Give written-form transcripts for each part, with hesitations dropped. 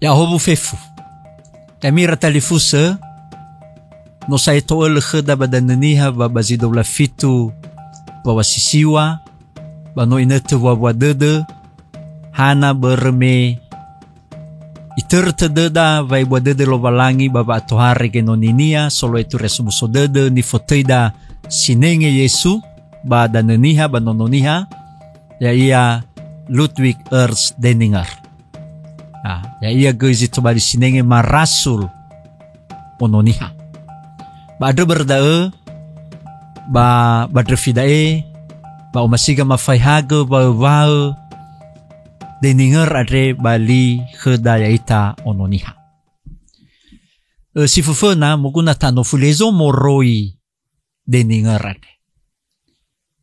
Ya hobu fefu. Kamira talifusa no sa ito khada badananiha babazido la fitu bawasisiwa bano inatu wawadada hana berme iterta dada vai wadada lo balangi baba atohari kenoninia solo itu resumuso dada ni foteida sinenge Yesu badananiha banononiha ya ia Ludwig Ernst Denninger. Ya ia gezi to bali sinenge marasul ononiha. Ba ada berdae ba badrefidae ba umasiga mafaihaga ba Denninger adre bali khedaya ita ononiha. Si fufuna muguna tanofulezo moroi Denninger adre.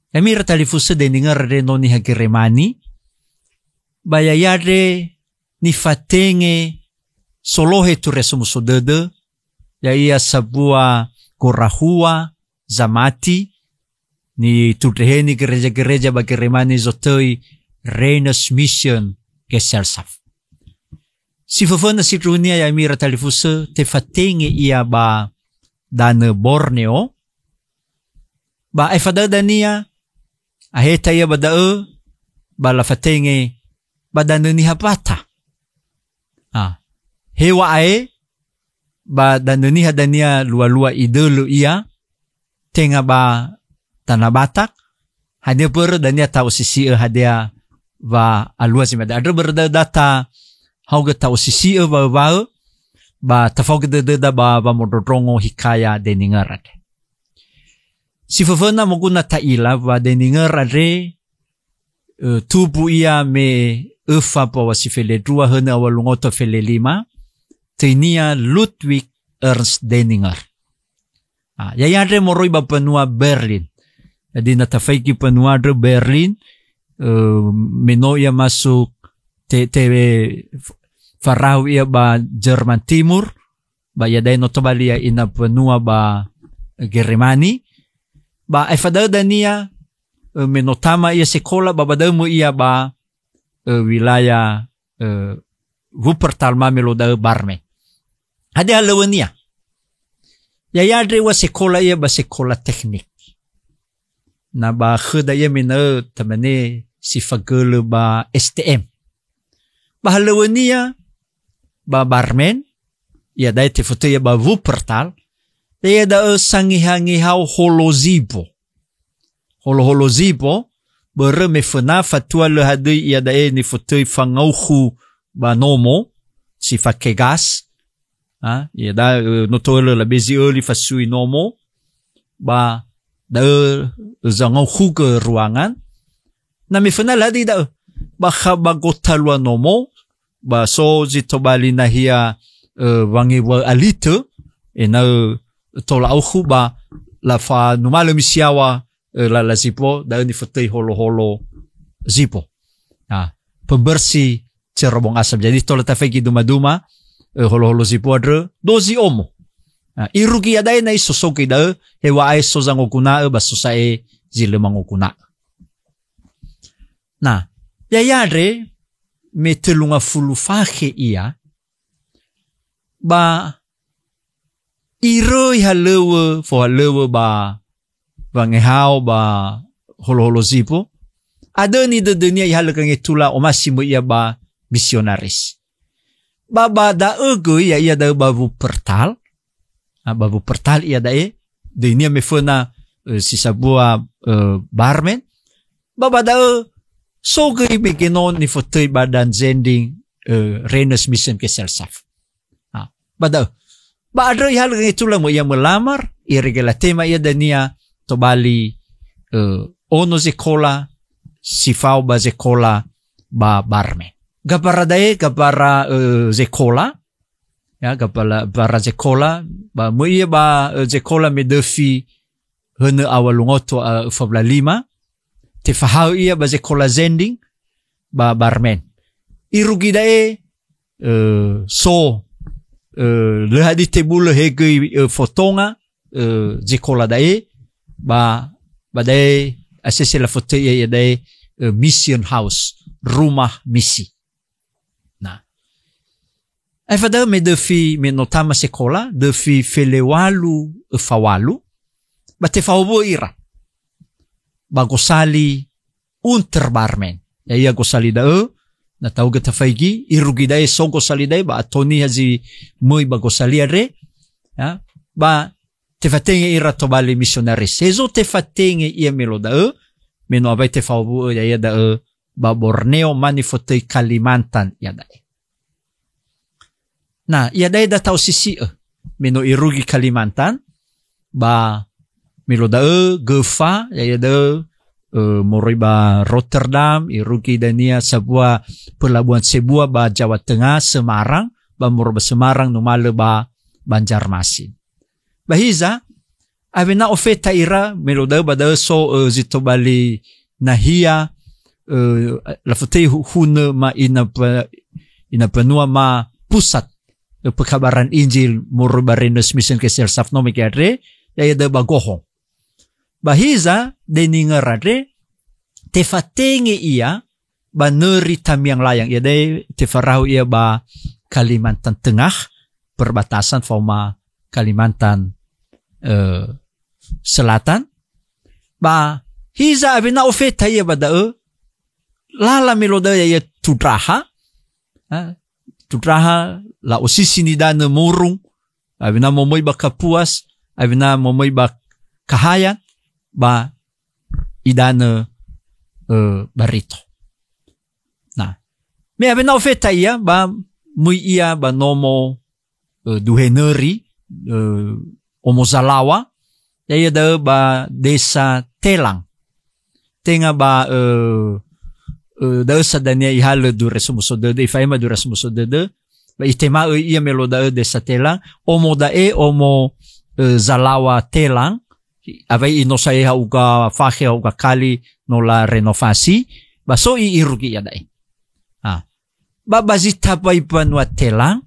Emir talifusa Denninger adre noniha geremani bayayare ni fatenge solohe tu resumuso dede ya ia sabua korahua zamati ni tudreheni gereja-gereja bagi remani zotoi Reines Mission Gesellschaft. Si fafana si trunia ya mira talifusa te fatenge ia ba dane Borneo ba efadada nia aheta ia badae ba la fatenge badane ni hapata. Hewa ae ba danani hadania lua-lua idelu ia tenga ba tanah Batak hadia per dania tau sisi hadia va alua simada ada berda data hauga tau sisi ba tafau da ba mododrongo hikaya Denninger. Si fafana moguna taila ba Denninger adre tubu ia me ufa pa si fele dua hena awalungoto fele lima tenia Ludwig Ernst Denninger. Yayadre moroi ba penua Berlin. Jadi natafaiki penua de Berlin meno ia masuk farau ia ba Jerman Timur ba yadai notobalia ina penua ba Germani ba efada dania menotama ia sekolah babadamu ia ba wilayah Wuppertal Mameloda Barme. Ada halawanya. Yayadre wa sekolah ia ba sekolah teknik. Na ba kheda ia mina tamane sifagele ba STM. Ba halawanya ba Barmen. Ia dai te foto ia ba Wuppertal. Ia da sangihangi-hau holozibo. Holozibo. Bere me fana fatua le hadai ia dae ni fotoi fangauhu ba nomo si fakegas ia da notole la bezi early fasui nomo ba da zangauhu ke ruangan na me fana ladi da ba khabagotalwa nomo ba so zitobali na hia wangi wa alite ena tola auhu ba la fa numalo misiawa la zipo da ni fotoi holo zipo. Pembersih cerobong asap. Jadi tola tafeki duma-duma holo zipo adre dozi omo. Iruki adai na isosoki da hewa ai sozang okuna basosae zilemang okuna. Nah, yayadre me telunga fulu fahe ia ba iroi halewe fo halewe ba wangehau ba holo zipo ada ni de dunia ihal kang itula omasimu ia ba misionaris baba da ego ia da babu pertal ia da dunia mefona si sabua Barmen baba da so ge begenon ni fotoi badan zending Reines Mission Gesellschaft bada ba ada ihal kang itula mo ia melamar irregela tema ia dania tobali ono zekola sifau ba zekola ba Barmen. Gapara dae gapara zekola ya gapara zekola ba muia ba zekola me defi hene awalungoto fabla lima te fahau ia ba zekola zending ba Barmen. Irugi dae so le hadite bulu hegi fotonga zekola dae ba dai asese la foto ia dai mission house rumah misi. Nah Ai fada me defi me notama sekolah defi felewalu fawalu ba te fawo ira ba gosali unterbarmen ya ia gosali da na tau gata faigi irugi dai so gosali dai ba atoni hazi moi ba gosali re ya ba te fatenge ira to bali missionary sezo te fatenge ia melo da me no avai te fawo ya ia da ba Borneo manifotei Kalimantan ya dai. Nah, ia dai da tau sisi meno irugi Kalimantan ba melo da gefa ya da moroi ba Rotterdam irugi dania sebuah pelabuhan sebuah ba Jawa Tengah Semarang ba moro ba Semarang numale ba Banjarmasin. Bahiza avena ofeta ira melo da ba da so zito bali nahia la fotei huna ma ina penua ma pusat pekabaran Injil moro ba Renus Mission Keselsaf nomik adre ya da ba gohong. Bahiza deningar adre te fatenge ia ba neri tamiang layang ya de te farau ia ba Kalimantan Tengah perbatasan foma Kalimantan Selatan ba hiza abina ofeta ia ba da lala meloda ya tudraha la osisi ni dana morung abina momoy ba Kapuas abina momoy ba Kahayan ba idana barito. Nah, me abina ofeta ia ba mui ia ba nomo duheneri Omo Zalawa ya da ba desa Telang tenga ba da sadania ihale du resumuso de ifaima du resumuso de ba itema ia meloda desa Telang Omo Omo Zalawa Telang avai inosai uga fahe uga kali no la renovasi ba so irugi ya dai ba bazita pa ipanwa Telang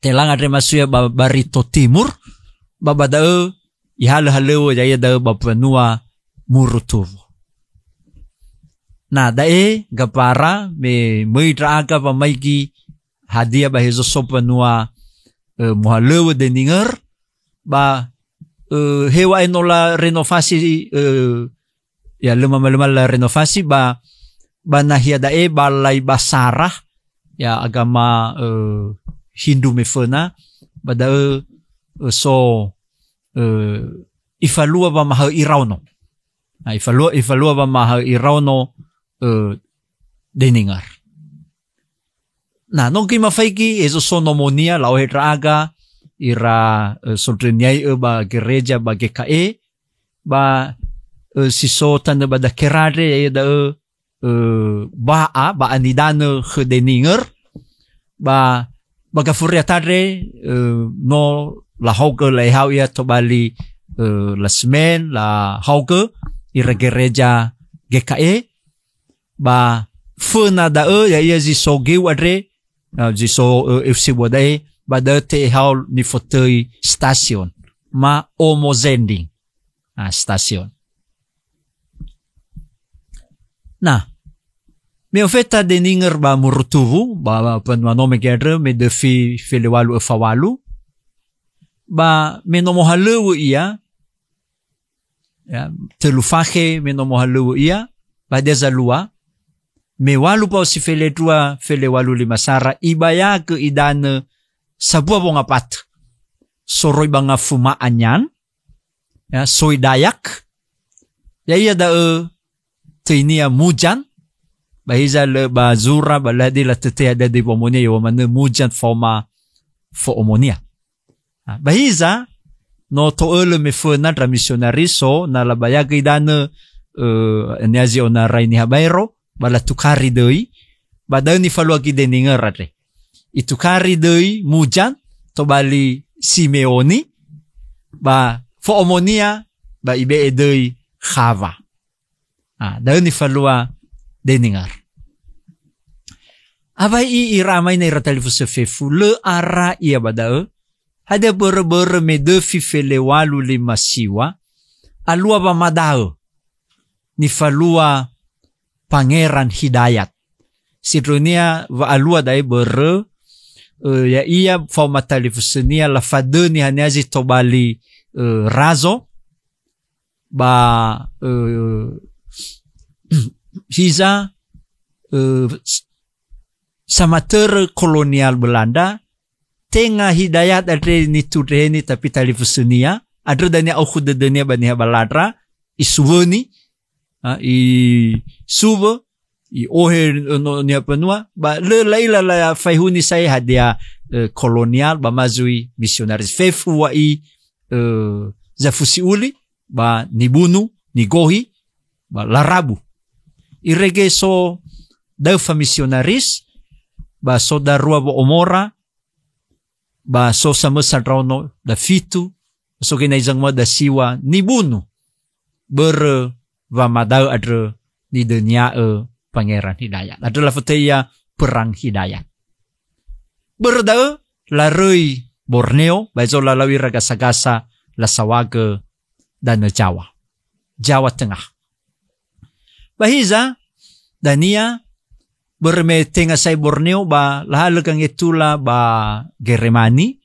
ada masuya ba Barito Timur ba bada ihale ya da ba panua Murutuvu. Nah, dae gapara me muidraga pa maigi hadia ba hezo sopa nua muhalewa deninger ba hewa enola renovasi ya lema la renovasi ba nahia dae balai basarah ya agama Hindu mefena ba da so ifalua ba maha irauno. Nah, ifalua ba maha irauno deningar. Nah, nung kimafaiki ezo sonomonia lao hedraga ira soldreniai ba gereja ba GKE ba siso tanda ba da kerade ya da ba anidane gedeninger ba gafuriatare no la hauge la hau ya tobali la semen la hauge ira gereja GKE ba fena da ya ia ziso giu adre ziso FC wadai ba da te hau ni fotoi station ma Omo Zending station. Nah, me ofeta deninger ba Murutuvu ba panwanome gedre me defi felewalu fawalu ba me nomohalu ia ya telufahe me nomohalu ia ba dezalua me walu pa si felewalu limasara ibaya ke idane sabua bonga pat soroi banga fuma anyan ya soi dayak ya ia da tinia mujan bahiza le bazura baladi la tete ada di pomonia yo mane mujan foma fo omonia bahiza no to ele me fona tra missionary so na la bayaga idane niazi ona raini habairo bala tukari dei badani falua ki deninger ate itukari dei mujan to bali Simeoni ba fo omonia ba ibe dei khava dani falua deningar abai iramai na iratalifu sefefu le ara ia badao hada bere me defi felewalu lima siwa alua ba madao ni falua Pangeran Hidayat sidronia va alua dai bere ya ia forma talifusenia la fadeni haniazi tobali razo ba hiza samater kolonial Belanda tenga hidayat adre ni tudreni tapi talifusenia adre dania au khudedenia bani baladra isuweni i suba i ohe no ni penua ba le laila la faihuni sai hadia kolonial ba mazui misionaris fefu wa i zafusi uli ba nibunu nigohi ba larabu irege so daufa misionaris ba so darua bo omora ba so sama sadrano da fitu so kina izang mo da siwa nibunu ber va madau adre ni dunia pangeran hidayat adalah fataya perang hidayat berdau larui Borneo bazo lalawi ragasa-gasa la sawaga dan Jawa Tengah bahiza dania berme tenga sai Borneo ba lahalagang itula ba Germani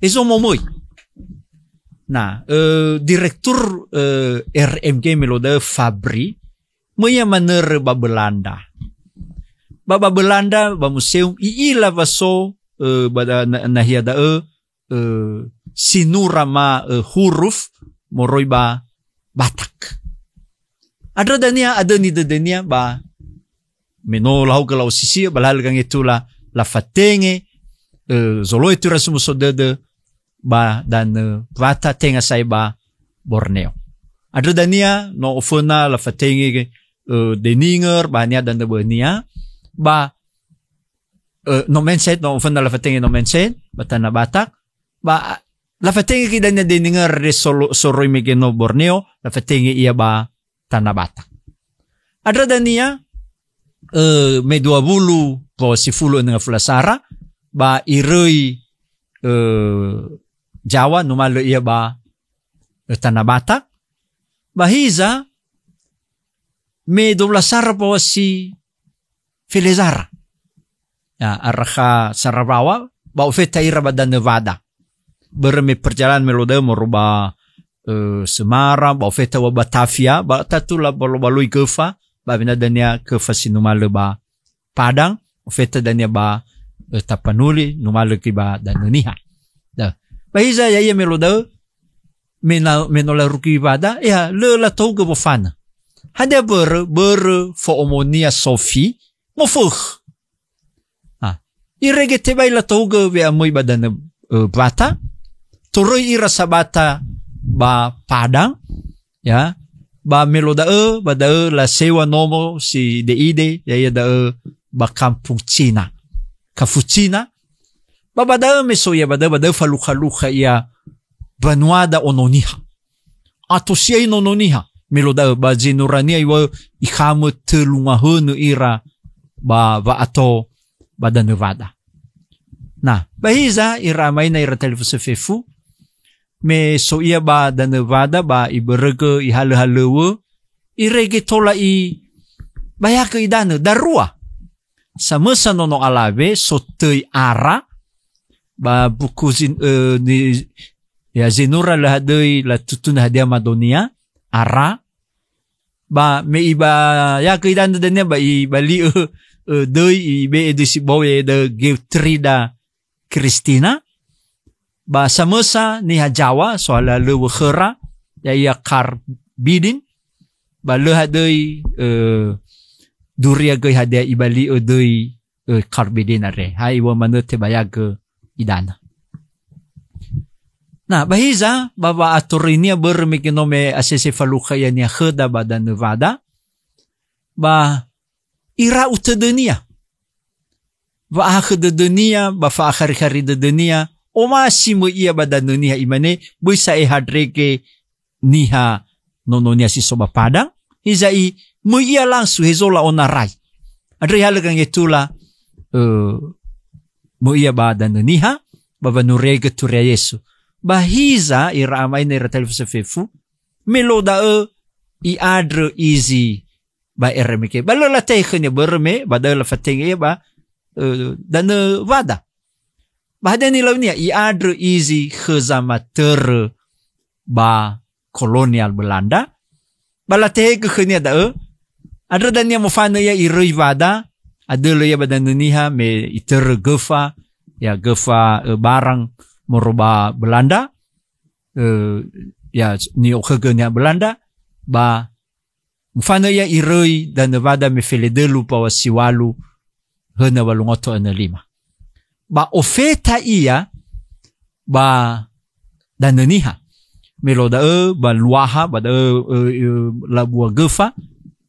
iso momoy na direktur RMG Melode Fabri moya maner ba Belanda ba museum iila baso bada nahiada sinurama huruf moroy ba Batak ada ni dania ba meno lau kalau sisi balhalgang itula la fatenge zolo itu rasmusodede ba dan vata tenga sai ba Borneo ada dania no ofona la fatenge deninger banya dan debenia ba no menset no ofona la fatenge no menset batana Batak ba la fatenge kidanya deninger soroi megeno Borneo la fatenge ia ba tanah Batak ada dania me 20 po sifulu nga fulasara ba iroi Jawa numalo iya ba tanah Batak bahiza me 12 sara po si Filizara ya araka Sarabawa ba ufeta ira ba dan Nevada berme perjalanan melode merubah Semarang ba ufeta wa Batavia ba tatula baloi kefa ba binadanya ke fasinumale ba Padang ofeta dania ba Tapanuli numale kiba dan niha da bahiza ya ia meloda menola ruki bada ya le la toga bofana hada ber fo omonia Sophie mo fuh iregete bai la toga be amoy badana bata toroi ira sabata ba Padang ya ba meloda bada la sewa nomo si deide ya ba kampung Cina kafucina ba bada mesoya bada faluka ya banuada ononiha atau siya inononiha meloda ba zinurania iwa ikamu telungahunu ira ba ato bada Nevada nah bahiza ira may na ira telefon fefu me so iya ba da Nevada ba iberege ihale-halewe irege tola i bayake idane darua sama sanono alabe so tei ara ba buku ni ya zinura la hadei la tutun hadia madonia ara ba me iba ya ke idane dane ba i bali dei ibe edisi boye de Geutrida Christina ba samesa ni Jawa soala lewe khera ya ia karbidin ba le hadei duria ge hadia ibali odei karbidin are hai wa manote bayag idana nah bahiza baba aturinia bermekinome asese faluka ya ni kheda badan Nevada ba ira utedenia ba akhir dunia ba fa akhir de dunia o masimo ia badan niha imane buisa hadreke niha nononia si soba Padang izai mo ia langsung hezola onarai adre halagang itula mo ia badan niha babanurege turia Yesu bahiza ira amay na ira telefon fefu meloda i adre easy ba eremike balola teke ne berme badala fatenge ba dan vada. Bahadan ni lawan ni ada easy khazamater ba kolonial Belanda. Balateh ke khania da ada dan yang mufana ya iroi vada ada lo ya badan niha me iter gefa ya gefa barang moroba Belanda ya ni okegenya Belanda ba mufana ya iroi dan vada me feledelu pa wasiwalu hena walungoto ana lima. Ba ofeta ia ba dan niha melo da ba luaha ba da la bua gefa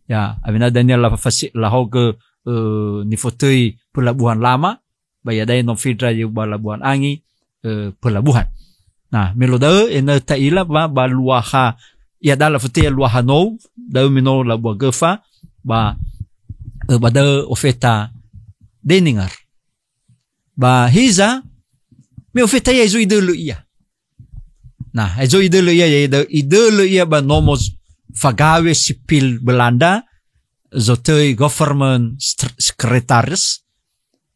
ya avena daniel la fasi la hoge ni fotoi pelabuhan lama ba ya dai no fidra yu ba labuhan angi pelabuhan. Nah melo da ena taila ba luaha ya da la fotoi luaha no da mino la bua gefa ba da ofeta deningar ba hiza me ofeta ya izo idelu ia. Nah izo idelu ia ya idelu ia ba nomos fagawe sipil Belanda zotei government sekretaris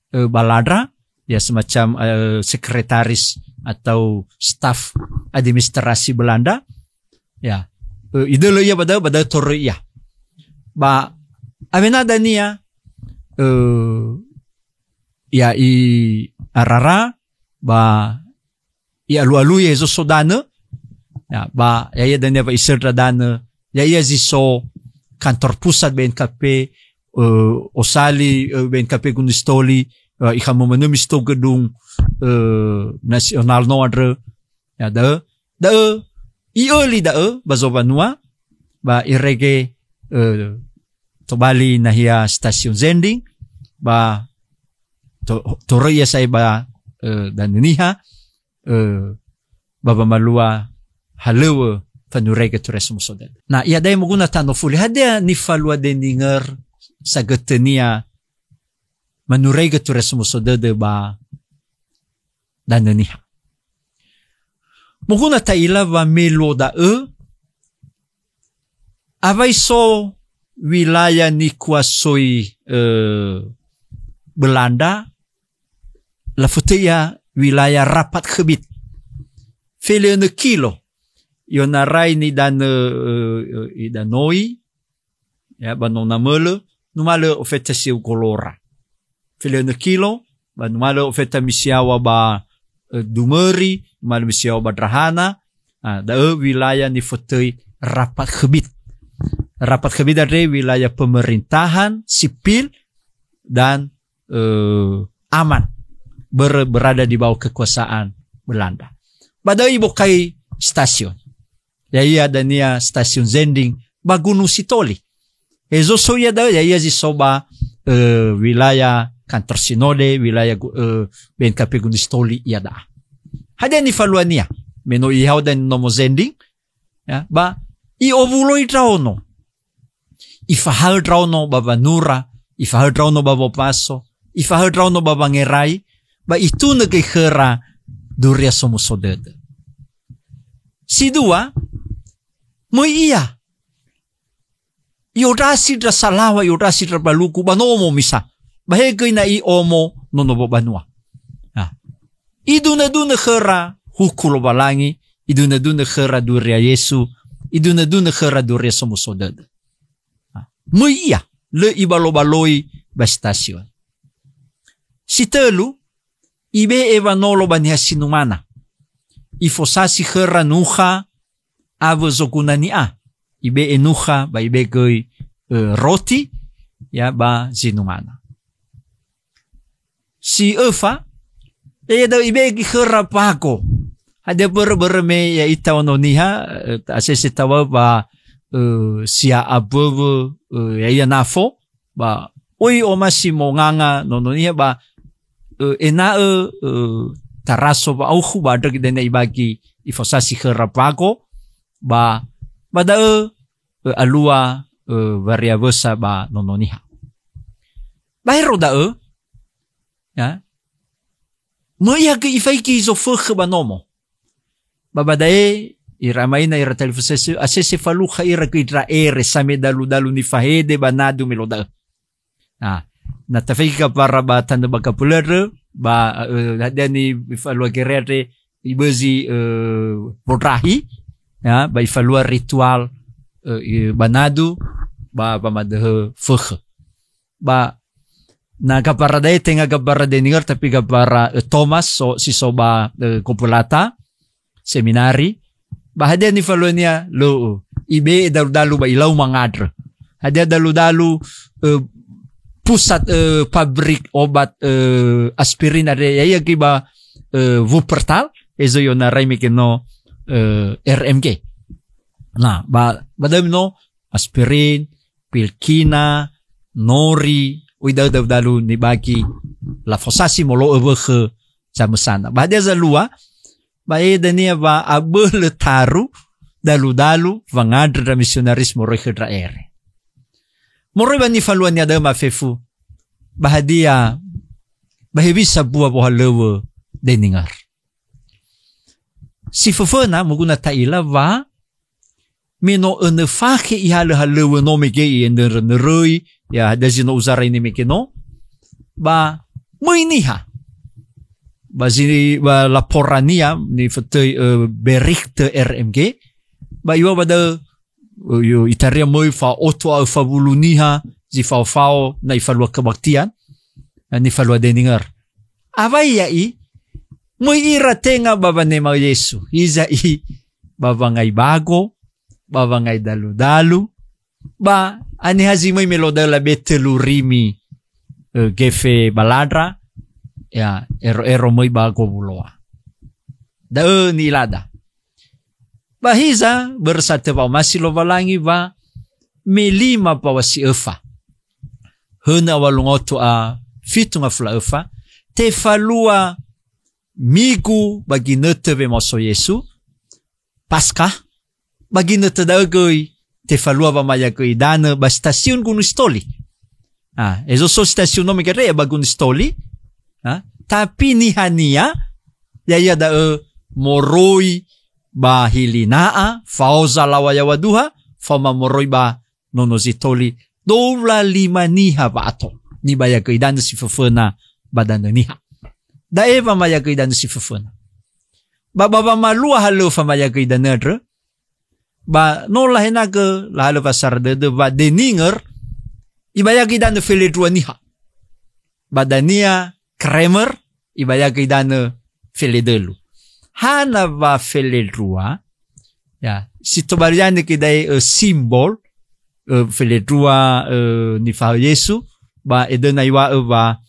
baladra ya semacam sekretaris atau staf administrasi Belanda ya idelu ia pada torre ia ba amena dania ya i arara ba i alu-alu ya zo sodana ya ba ya dania ba iserda dana ya ziso kantor pusat BNKP osali BNKP Gunistoli ikam menemis to gedung nasional no adre ya da i early da bazobanua ba irege to Bali nahia stasiun Zending ba to roya sai ba dan niha baba malua halewa fanurega turismo sodan. Na ia dai muguna tano fuli hadia ni falua deninger sa getenia manurega turismo sodade ba dan niha. Muguna taila ba melo da avai so wilayah ni kuasoi Belanda la futia wilayah rapat khebit fele kilo yona rai ni dan idanoi ya banona mele numale ofeta siu kolora fele kilo banumale ofeta misiawa ba dumeri numale misiawa ba drahana da wilayah ni futui rapat khebit ada wilayah pemerintahan sipil dan aman berada di bawah kekuasaan Belanda. Pada ibu kai stasiun. Ya iya dania stasiun Zending bagunu sitoli. Ezo soya da ya iya zisoba wilayah kantor sinode wilayah BNKP Gunistoli ya da. Hada ni faluania meno ihau dan nomo Zending ya ba i ovuloi trauno. Ifahal trauno baba Nura, ifahal trauno baba Paso, ifahal trauno baba Ngerai, ba itu negara duria somusodede. Si dua, mo iya. Yorasi dra salawa, yorasi dra baluku, banomo misa. Bahegay na i omo nono banua. Iduna khera hukulo balangi, iduna khera duria Yesu, iduna khera duria somusodede. Mo iya, le ibalo-baloi ba stasyon. Si telu, ibe evanolo ba niya sinumana. Ifosasi khera nuha avo zogunani a. Ibe enuha ba ibe goy roti ya ba zinumana. Si efa ya da ibe khera pago. Ada ber-berme ya itawono niha asese tawa ba sia abubu ya nafo ba oi omasi monganga nono niha ba taraso ba auhu ba dagi dena ibagi ifosasi kherapago ba bada alua variabosa ba nononiha bahero da ya moya ke ifaiki zo fukh ba nomo ba badae iramay na ira telefosesi asese faluha ira ke ira ere same dalu ni fahede banadu meloda na tafika para ba tanda ba kapuler ba hada ni ifalua gerere ibezi potrahi ya ba ifalua ritual banadu ba pamade fukh ba na kapara day tenga kapara deninger tapi kapara Thomas si soba kopulata seminari ba hada ni falua niya lo ibe dalu ba ilaw mangadre hada dalu pusat pabrik obat aspirin ada ya kiba Wuppertal ezo yo na raimi keno RMG nah badam no aspirin pilkina nori uida dalu ni bagi la fosasi molo ebege samsana bade za lua ba edenia ba abel taru dalu vangadra misionarismo rohedra ere Moroi bani faluan ya dama fefu bahadia bahibisa buah buah lewe deningar. Si fefena muguna taila va mino ene fake ihale halewe no mege ender neroi ya dazino uzara ini mekeno ba muiniha bazini ba laporania ni fete berichte RMG ba iwa bada yo itaria moi fa oto au fabuluniha zi fao na ifalua kebaktian ni falua deninger avai ya i moi ira tenga baba nema Yesu iza i baba ngai bago baba ngai dalu ba ani hazi moi melodela betelurimi gefe baladra ya ero moi bago buloa da ni lada Bahiza bersate pa masih lo balangi ba melima pa wasi efa. Hena walungoto a fitunga fla efa. Te falua migu bagi nete be moso Yesu. Pasca bagi nete dagoi te falua ba maya goi dana ba stasiun gunustoli. Ezo so stasiun no megere ba gunustoli. Tapi nihania ya da moroi ba hilinaa fauza lawaya waduha fama moroi ba nonozitoli dola lima niha ba ato ni baya kaidan si fefena badan niha da eva maya kaidan si fefena ba malua halo fa maya kaidan nedre ba no la henage la halo pasar de ba deninger ibaya kaidan fele dua niha badania kremer ibaya kaidan fele delu Hana va feledrua ya sitobariane kidai simbol feledrua ni fa Yesu ba edena iwa ba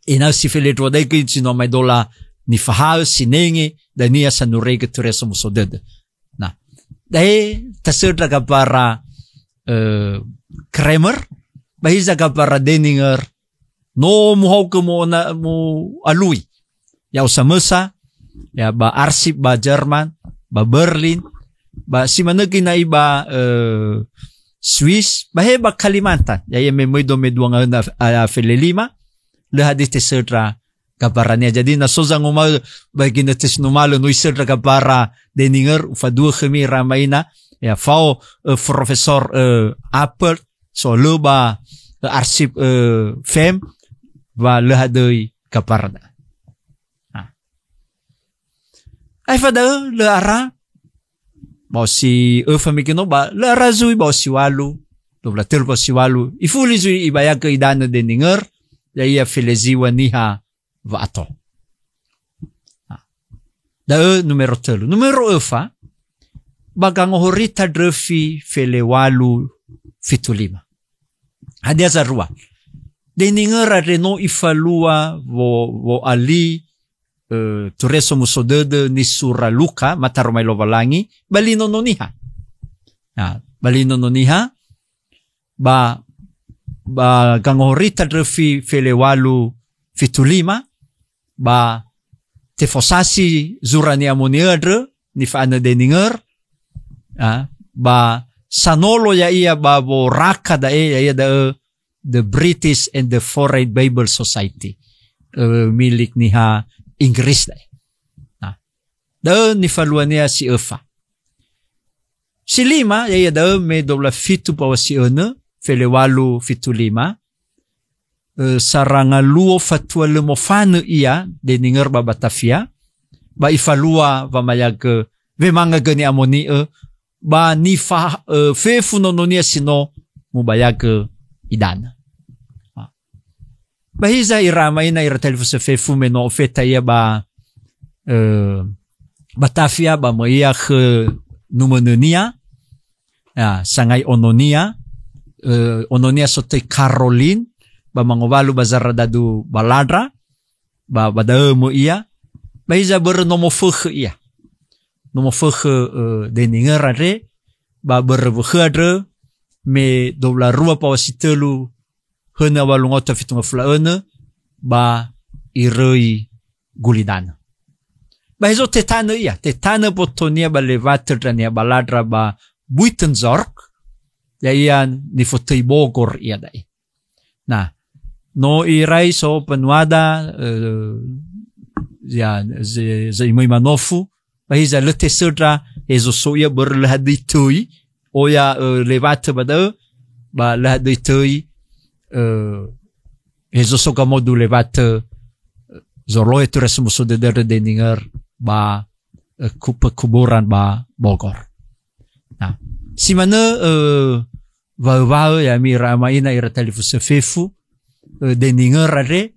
ina si feledrua dai ki sino mai dola ni fa sinenge dania sanurege tureso musodede na dai tasedra kapara Kremer bahiza kapara Deninger no muhauke mo na mu alui ya usamesa ya ba arsip ba Jerman ba Berlin ba simanegi na iba Swiss ba heba Kalimantan ya yeme moido meduanga na felelima le hadite sedra kaparania jadi na soza ngoma bagi na tesnumalo no sedra kapara Deninger ufa dua khemi ramaina ya fao profesor Apple so le ba arsip fem ba le hadoi kaparana ai fada le ara ba si famikino ba le ara zui ba si walu do blatel ba si walu ifuli zui ibaya ke idana Deninger ya ia feleziwa niha va ato da numero 3 numero 4 bagang horita drefi fele walu fitulima hadia za rua Deninger reno ifalua vo ali tureso musodede ni sura Luka mataromai lovalangi balino noniha balino noniha ba gangorita drefi fele walu fitulima ba tefosasi zurani amoniadre ni faana Deninger ba sanolo ya ia ba bo raka da ya da the British and the Foreign Bible Society milik niha Inggris dai. Da ni faluania si efa. Si lima ya da me dobla fitu pa si ene Felewalu fitulima. Sarangaluo fatua lemofane ia deninger ba Batavia. Ba ifalua va mayag vemanga gani amoni ba ni fa fefu nononia sino mubayag idana. Ba hiza irama ina iratelfu se fefu meno ofeta ia ba Batavia ba mayak numonia. Sangai ononia. Ononia sote Caroline. Ba mangovalu ba zaradadu baladra. Ba badao ia. Ba hiza bernomofege ia. Nomofege deninger re. Ba bervegedre. Me dobla rua pawasitelu. Hena walungota fitunga fulaene. Ba irei gulidana. Ba hizo tetane ia. Tetane potonia ba levater dania baladra ba buitenzorg. Ya ian ni fotei Bogor ia dai. Nah, no irai so penuada ya ze imoi manofu. Ba hiza lete sedra ezo soya berlehaditui. Oya levater bada ba lehaditui ezo soga modu levater zorloe turesmuso de deninger ba kuburan ba Bogor. Nah, si mana vau ya mira maina ira telefon fefu deninger are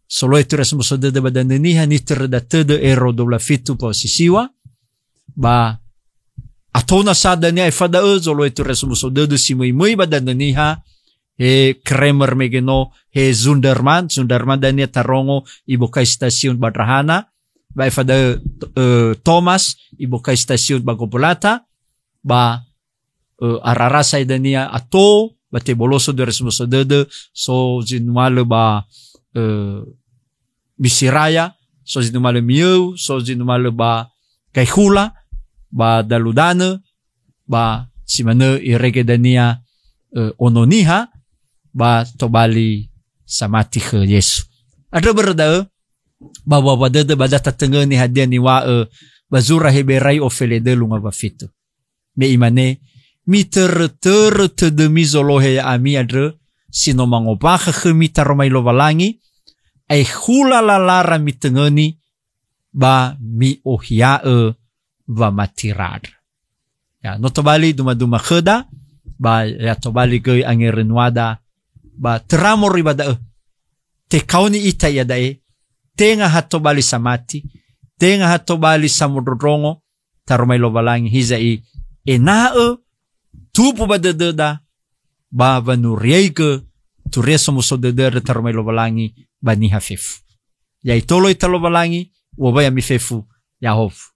solo itu resmuso de badan ni hani terdate de ero dobla fitu posisiwa ba atona sadania ifada solo itu resmuso de simui badan ni ha Kremer megeno Zunderman dania tarongo ibuka stasiun Badrahana ba ifada Thomas ibuka stasiun Bagopolata ba ararasa idania ato ba te boloso de resmuso de so jinwale ba Misiraya so jinwale miu so jinwale ba Kaihula ba daludane ba simane irege dania ononiha ba tobali samati ke Yesu. Ada berda bahwa pada bada tatenge ni hadiah ni wa bazura heberai ofelede lunga ba fitu. Me imane mi ter de mizolohe ami adre sino mangopaka ke mi taromai lovalangi ai hula lara mi tengeni ba mi ohia va matirad. Ya no tobali duma kheda ba ya tobali ge angerenwada ba teramor ibada te kauni ita ya dae tenga hatobali samati tenga hatobali samudrongo taromai lovalangi hizai enaa tupu badada ba vanuriege tureso muso de taromai lovalangi bani hafif ya itolo italo valangi wabaya mifefu ya hofu